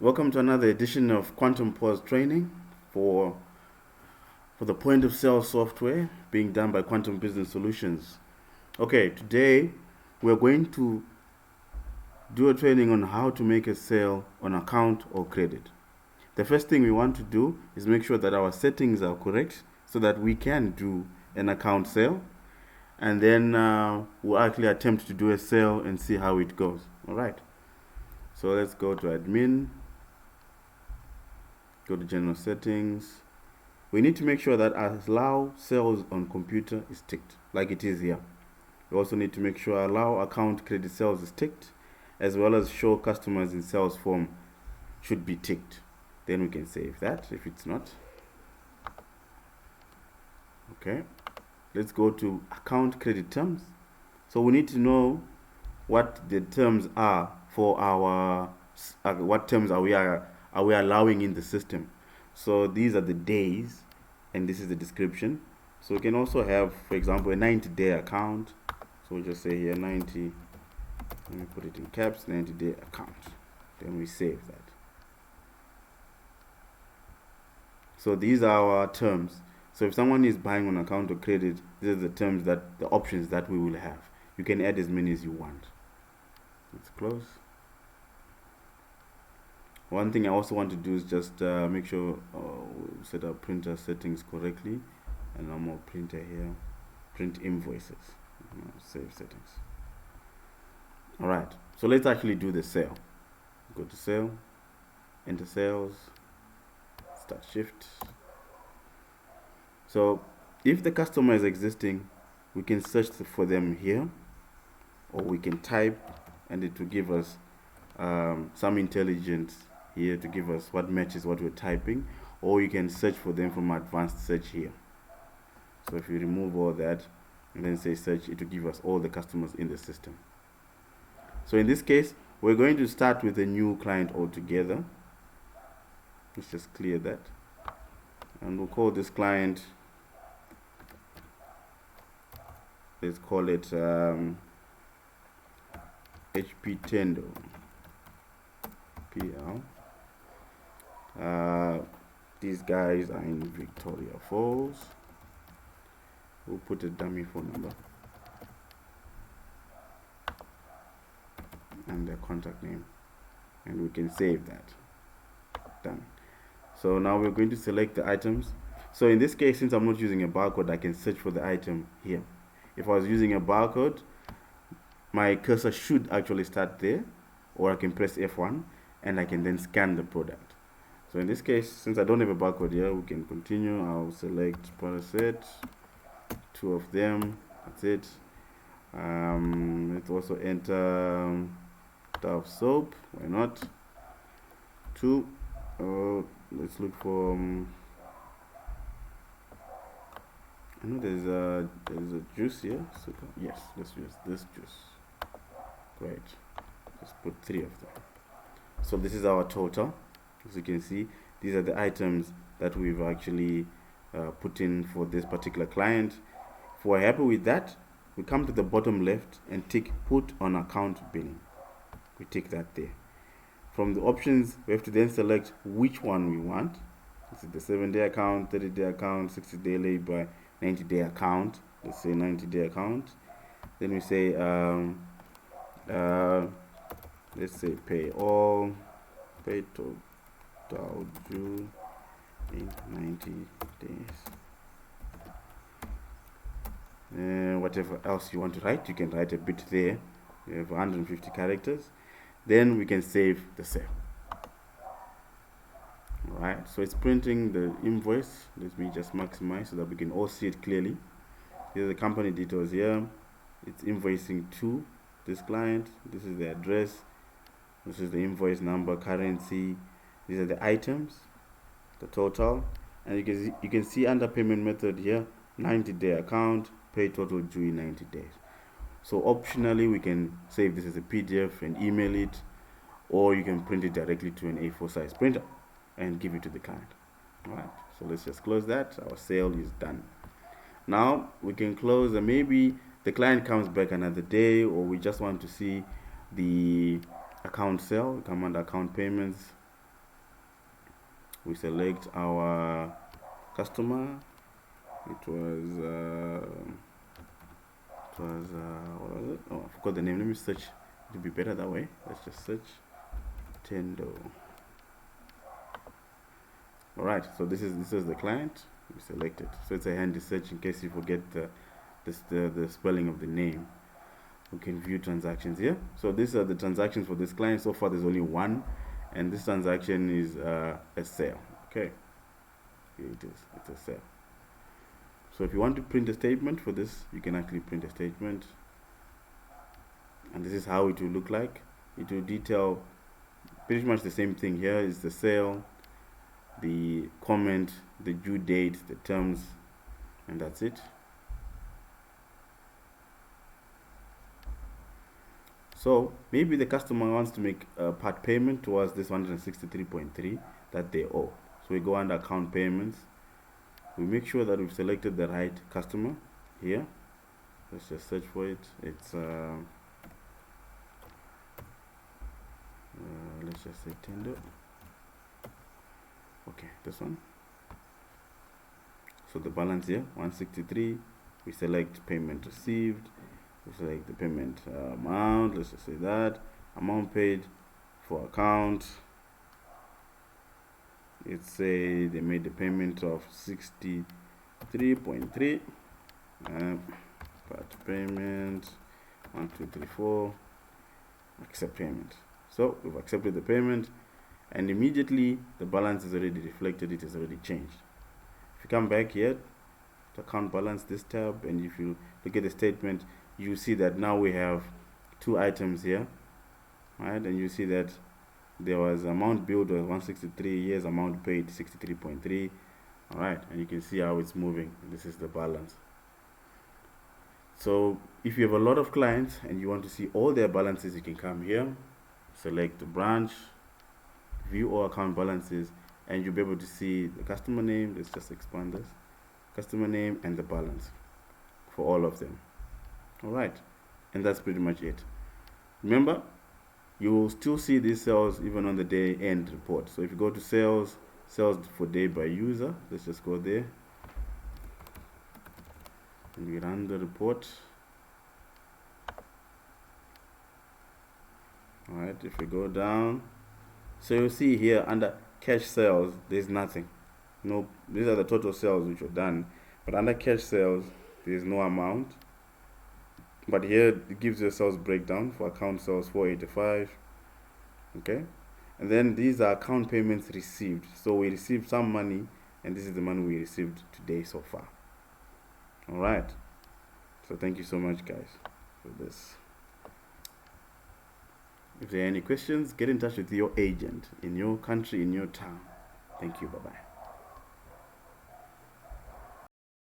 Welcome to another edition of QuantumPOS training for the point of sale software being done by Quantum Business Solutions. Okay, today we're going to do a training on how to make a sale on account or credit. The first thing we want to do is make sure that our settings are correct so that we can do an account sale, and then we'll actually attempt to do a sale and see how it goes. All right, so let's go to admin. Go to general settings. We need to make sure that allow sales on computer is ticked, like it is here. We also need to make sure allow account credit sales is ticked, as well as show customers in sales form should be ticked. Then we can save that if it's not. Okay, let's go to account credit terms. So we need to know what the terms are for our, what terms are we allowing in the system. So these are the days, and this is the description. So we can also have, for example, a 90-day account. So we'll just say here 90, let me put it in caps, 90-day account. Then we save that. So these are our terms. So if someone is buying on account or credit, these are the terms, that the options that we will have. You can add as many as you want. Let's close. One thing I also want to do is just make sure we set our printer settings correctly. And normal printer here, print invoices, save settings. All right, so let's actually do the sale. Go to sale, enter sales, start shift. So if the customer is existing, we can search for them here, or we can type and it will give us some intelligence here to give us what matches what we're typing, or you can search for them from advanced search here. So if you remove all that and then say search, it will give us all the customers in the system. So in this case, we're going to start with a new client altogether. Let's just clear that, and we'll call this client, let's call it HP Tendo PL. These guys are in Victoria Falls. We'll put a dummy phone number and their contact name, and we can save that. Done. So now we're going to select the items. So in this case, since I'm not using a barcode, I can search for the item here. If I was using a barcode, my cursor should actually start there, or I can press F1 and I can then scan the product. So in this case, since I don't have a barcode here, we can continue. I'll select product set, 2 of them, that's it. Let's also enter Dove soap, why not? 2. Let's look for I know there's a juice here. So yes, let's use this juice. Great. Just put 3 of them. So this is our total. As you can see, these are the items that we've actually put in for this particular client. If we're happy with that, we come to the bottom left and tick put on account billing. We tick that there. From the options, we have to then select which one we want. This is the 7-day account, 30-day account, 60-day labor, 90-day account. Let's say 90-day account. Then we say let's say pay all, pay total due in 90 days. Whatever else you want to write, you can write a bit there. We have 150 characters. Then we can save the sale. Alright, so it's printing the invoice. Let me just maximize so that we can all see it clearly. Here's the company details here. It's invoicing to this client. This is the address. This is the invoice number, currency. These are the items, the total, and you can see under payment method here, 90-day account, pay total due in 90 days. So optionally, we can save this as a PDF and email it, or you can print it directly to an A4 size printer and give it to the client. All right, so let's just close that. Our sale is done. Now we can close, and maybe the client comes back another day, or we just want to see the account sale. Come under account payments, we select our customer. It was what was it? Oh, I forgot the name. Let me search. It'll be better that way. Let's just search Tendo. All right, so this is the client. We select it. So it's a handy search in case you forget the spelling of the name. We can view transactions here. So these are the transactions for this client. So far there's only one, and this transaction is a sale. Okay, here it is. It's a sale. So if you want to print a statement for this, you can actually print a statement, and this is how it will look like. It will detail pretty much the same thing. Here is the sale, the comment, the due date, the terms, and that's it. So maybe the customer wants to make a part payment towards this 163.3 that they owe. So we go under account payments. We make sure that we've selected the right customer here. Let's just search for it. It's let's just say Tender. Okay, this one. So the balance here 163. We select payment received. We select the payment amount. Let's just say that amount paid for account. Let's say they made the payment of 63.3. Part payment 1, 2, 3, 4. Accept payment. So we've accepted the payment, and immediately the balance is already reflected. It is already changed. If you come back here to account balance, this tab, and if you look at the statement, you see that now we have two items here, right? And you see that there was amount billed was 163, years amount paid 63.3. all right, and you can see how it's moving. This is the balance. So if you have a lot of clients and you want to see all their balances, you can come here, select the branch, view all account balances, and you'll be able to see the customer name. Let's just expand this, customer name and the balance for all of them. All right, and that's pretty much it. Remember, you will still see these sales even on the day end report. So if you go to sales for day by user, let's just go there and we run the report. All right, if we go down, so you'll see here under cash sales there's nothing. No, these are the total sales which are done, but under cash sales there is no amount. But here it gives you a sales breakdown for account sales 485. Okay, and then these are account payments received. So we received some money, and this is the money we received today so far. All right, so thank you so much guys for this. If there are any questions, get in touch with your agent in your country, in your town. Thank you. Bye bye.